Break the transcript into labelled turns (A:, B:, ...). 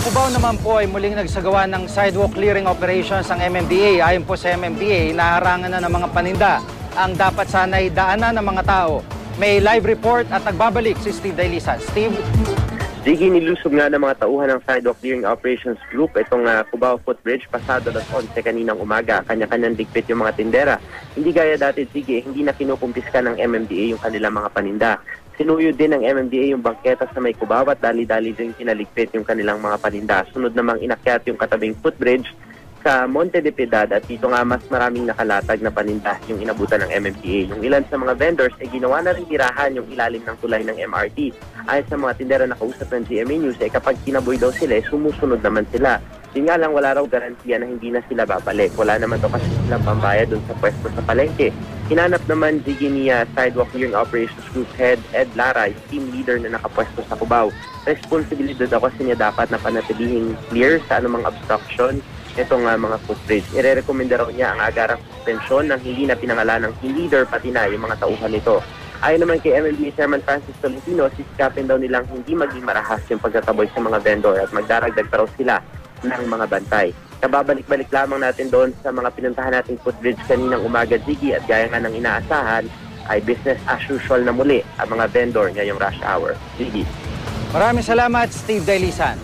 A: Cubao naman po ay muling nagsagawa ng sidewalk clearing operations ang MMDA. Ayon po sa MMDA, naharangan na ng mga paninda ang dapat sana'y daanan ng mga tao. May live report at nagbabalik si Steve Dailisan. Steve?
B: Ziggy, nilusob nga ng mga tauhan ng Sidewalk Clearing Operations Group itong Cubao Footbridge pasado alas 11 kaninang umaga. Kanya-kanyang ligpit yung mga tindera. Hindi gaya dati, Ziggy, hindi na kinukumpiska ng MMDA yung kanilang mga paninda. Sinuyo din ng MMDA yung bangketa sa may Cubao at dali-dali din kinaligpit yung kanilang mga paninda. Sunod namang inakyat yung katabing footbridge sa Monte de Piedad at dito nga mas maraming nakalatag na paninda yung inabutan ng MMDA. Yung ilan sa mga vendors ay ginawa na rin tirahan yung ilalim ng tulay ng MRT. Ayon sa mga tindera na kausap ng GMA News ay kapag kinaboy daw sila, sumusunod naman sila. Yun nga lang, wala raw garantiya na hindi na sila babalik. Wala naman daw kasi silang pambayad dun sa pwesto sa palengke. Hinanap naman Ziggy ni Sidewalk Clearing Operations Group Head Ed Lara, yung team leader na nakapwesto sa Cubao. Responsibilidad daw kasi niya dapat na panatilihing clear sa anumang obstruction itong mga footbridge. Ire-recommenda raw niya ang agarang suspensyon ng hindi na pinangalan ng team leader pati na yung mga tauhan nito. Ayon naman kay MMDA Chairman Francis Tolentino, sisikapin daw nilang hindi maging marahas yung pagtataboy sa mga vendor at magdaragdag pa raw sila ng mga bantay. Kababalik-balik lamang natin doon sa mga pinuntahan nating footbridge kaninang umaga, Ziggy, at gaya nga ng inaasahan ay business as usual na muli ang mga vendor ngayong rush hour. Ziggy.
A: Maraming salamat, Steve Dailisan.